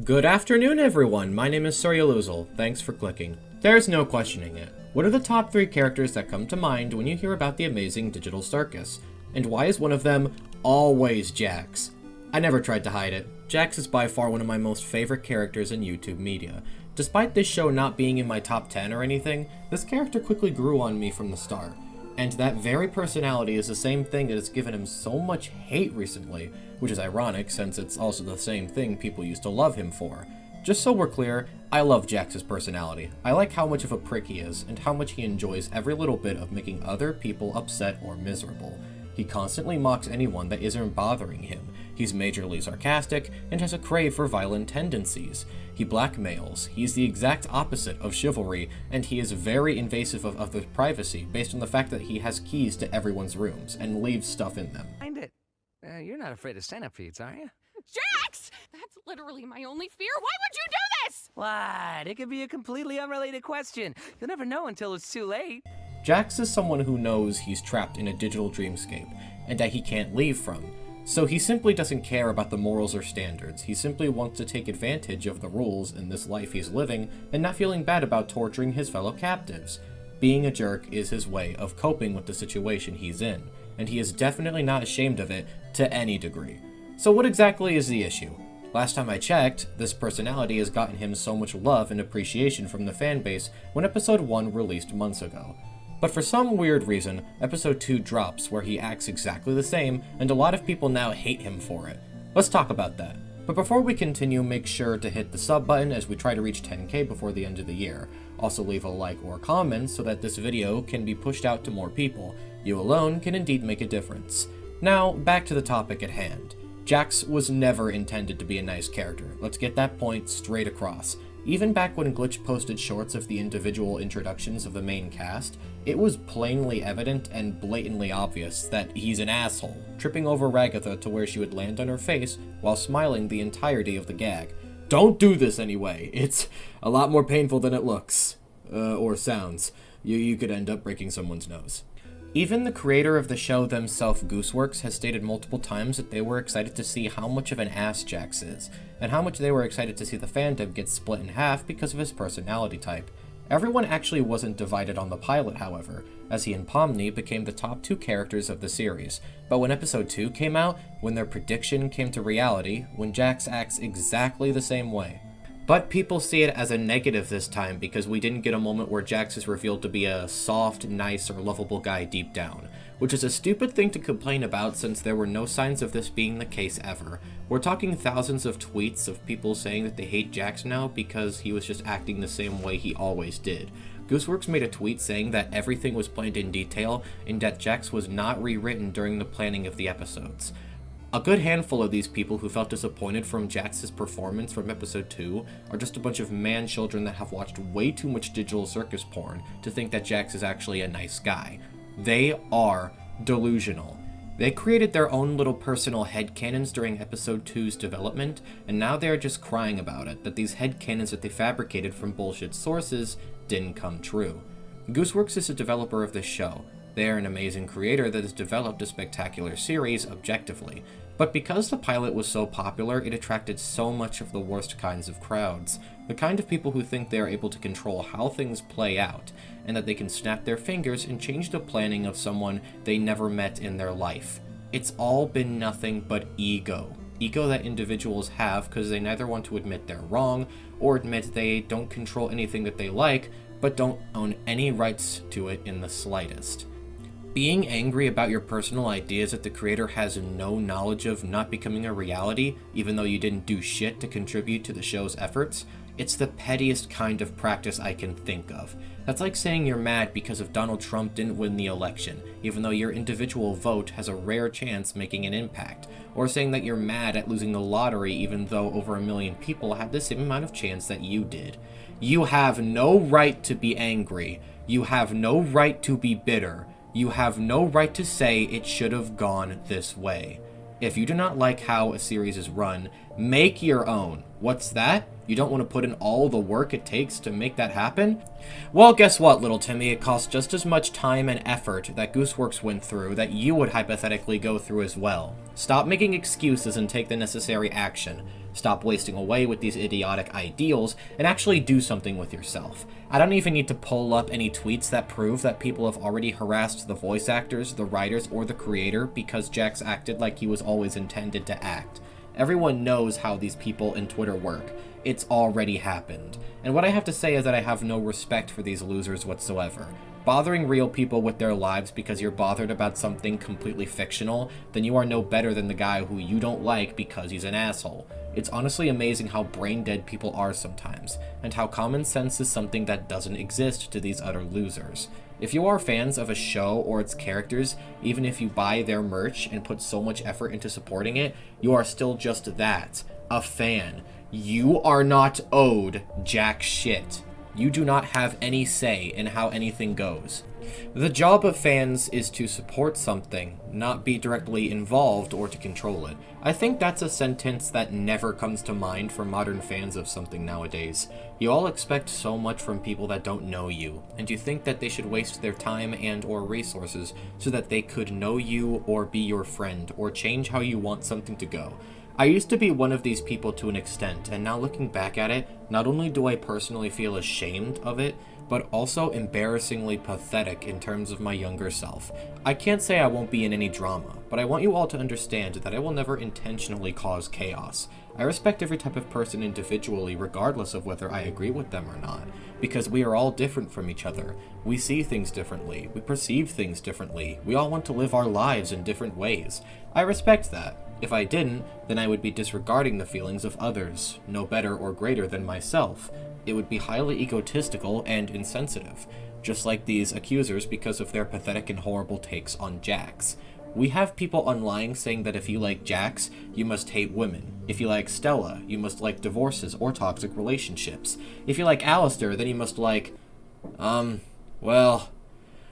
Good afternoon, everyone. My name is Soryaluzal. Thanks for clicking. There's no questioning it. What are the top 3 characters that come to mind when you hear about the amazing digital circus? And why is one of them always Jax? I never tried to hide it. Jax is by far one of my most favorite characters in YouTube media. Despite this show not being in my top 10 or anything, this character quickly grew on me from the start. And that very personality is the same thing that has given him so much hate recently, which is ironic since it's also the same thing people used to love him for. Just so we're clear, I love Jax's personality. I like how much of a prick he is, and how much he enjoys every little bit of making other people upset or miserable. He constantly mocks anyone that isn't bothering him. He's majorly sarcastic, and has a crave for violent tendencies. He blackmails, he's the exact opposite of chivalry, and he is very invasive of others' privacy based on the fact that he has keys to everyone's rooms, and leaves stuff in them. Find it. You're not afraid of centipedes, are you? Jax! That's literally my only fear. Why would you do this? What? It could be a completely unrelated question. You'll never know until it's too late. Jax is someone who knows he's trapped in a digital dreamscape, and that he can't leave from. So he simply doesn't care about the morals or standards. He simply wants to take advantage of the rules in this life he's living, and not feeling bad about torturing his fellow captives. Being a jerk is his way of coping with the situation he's in, and he is definitely not ashamed of it to any degree. So what exactly is the issue? Last time I checked, this personality has gotten him so much love and appreciation from the fanbase when episode 1 released months ago. But for some weird reason, episode 2 drops where he acts exactly the same, and a lot of people now hate him for it. Let's talk about that. But before we continue, make sure to hit the sub button as we try to reach 10k before the end of the year. Also leave a like or comment so that this video can be pushed out to more people. You alone can indeed make a difference. Now, back to the topic at hand. Jax was never intended to be a nice character. Let's get that point straight across. Even back when Glitch posted shorts of the individual introductions of the main cast, it was plainly evident and blatantly obvious that he's an asshole, tripping over Ragatha to where she would land on her face while smiling the entirety of the gag. Don't do this anyway. It's a lot more painful than it looks. Or sounds. You could end up breaking someone's nose. Even the creator of the show themselves, Gooseworks, has stated multiple times that they were excited to see how much of an ass Jax is, and how much they were excited to see the fandom get split in half because of his personality type. Everyone actually wasn't divided on the pilot, however, as he and Pomni became the top 2 characters of the series. But when episode 2 came out, when their prediction came to reality, when Jax acts exactly the same way. But people see it as a negative this time because we didn't get a moment where Jax is revealed to be a soft, nice, or lovable guy deep down, which is a stupid thing to complain about since there were no signs of this being the case ever. We're talking thousands of tweets of people saying that they hate Jax now because he was just acting the same way he always did. Gooseworks made a tweet saying that everything was planned in detail and that Jax was not rewritten during the planning of the episodes. A good handful of these people who felt disappointed from Jax's performance from episode 2 are just a bunch of man-children that have watched way too much digital circus porn to think that Jax is actually a nice guy. They are delusional. They created their own little personal headcanons during episode 2's development, and now they are just crying about it, that these headcanons that they fabricated from bullshit sources didn't come true. Gooseworks is a developer of this show. They are an amazing creator that has developed a spectacular series objectively, but because the pilot was so popular, it attracted so much of the worst kinds of crowds. The kind of people who think they are able to control how things play out, and that they can snap their fingers and change the planning of someone they never met in their life. It's all been nothing but ego. Ego that individuals have because they neither want to admit they're wrong, or admit they don't control anything that they like, but don't own any rights to it in the slightest. Being angry about your personal ideas that the creator has no knowledge of not becoming a reality, even though you didn't do shit to contribute to the show's efforts, it's the pettiest kind of practice I can think of. That's like saying you're mad because of Donald Trump didn't win the election, even though your individual vote has a rare chance making an impact, or saying that you're mad at losing the lottery even though over 1 million people had the same amount of chance that you did. You have no right to be angry. You have no right to be bitter. You have no right to say it should have gone this way. If you do not like how a series is run, make your own. What's that? You don't want to put in all the work it takes to make that happen? Well, guess what, little Timmy? It costs just as much time and effort that Gooseworks went through that you would hypothetically go through as well. Stop making excuses and take the necessary action. Stop wasting away with these idiotic ideals and actually do something with yourself. I don't even need to pull up any tweets that prove that people have already harassed the voice actors, the writers, or the creator because Jax acted like he was always intended to act. Everyone knows how these people in Twitter work. It's already happened. And what I have to say is that I have no respect for these losers whatsoever. Bothering real people with their lives because you're bothered about something completely fictional, then you are no better than the guy who you don't like because he's an asshole. It's honestly amazing how brain-dead people are sometimes, and how common sense is something that doesn't exist to these utter losers. If you are fans of a show or its characters, even if you buy their merch and put so much effort into supporting it, you are still just that, a fan. You are not owed jack shit. You do not have any say in how anything goes. The job of fans is to support something, not be directly involved or to control it. I think that's a sentence that never comes to mind for modern fans of something nowadays. You all expect so much from people that don't know you, and you think that they should waste their time and or resources so that they could know you or be your friend or change how you want something to go. I used to be one of these people to an extent, and now looking back at it, not only do I personally feel ashamed of it, but also embarrassingly pathetic in terms of my younger self. I can't say I won't be in any drama, but I want you all to understand that I will never intentionally cause chaos. I respect every type of person individually regardless of whether I agree with them or not, because we are all different from each other. We see things differently, we perceive things differently, we all want to live our lives in different ways. I respect that. If I didn't, then I would be disregarding the feelings of others, no better or greater than myself. It would be highly egotistical and insensitive, just like these accusers because of their pathetic and horrible takes on Jax. We have people online saying that if you like Jax, you must hate women. If you like Stella, you must like divorces or toxic relationships. If you like Alistair, then you must like, well...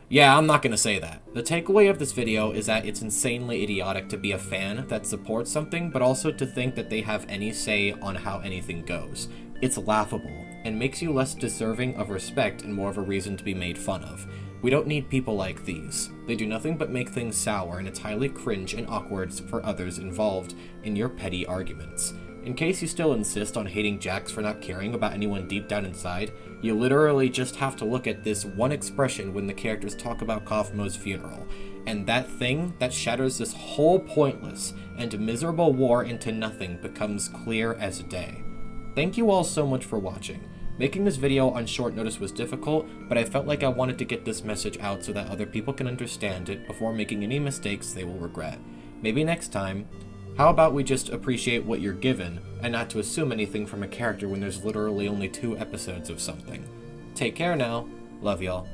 yeah, I'm not gonna say that. The takeaway of this video is that it's insanely idiotic to be a fan that supports something, but also to think that they have any say on how anything goes. It's laughable, and makes you less deserving of respect and more of a reason to be made fun of. We don't need people like these. They do nothing but make things sour, and it's highly cringe and awkward for others involved in your petty arguments. In case you still insist on hating Jax for not caring about anyone deep down inside, you literally just have to look at this one expression when the characters talk about Kaufmo's funeral, and that thing that shatters this whole pointless and miserable war into nothing becomes clear as day. Thank you all so much for watching. Making this video on short notice was difficult, but I felt like I wanted to get this message out so that other people can understand it before making any mistakes they will regret. Maybe next time, how about we just appreciate what you're given, and not to assume anything from a character when there's literally only 2 episodes of something. Take care now. Love y'all.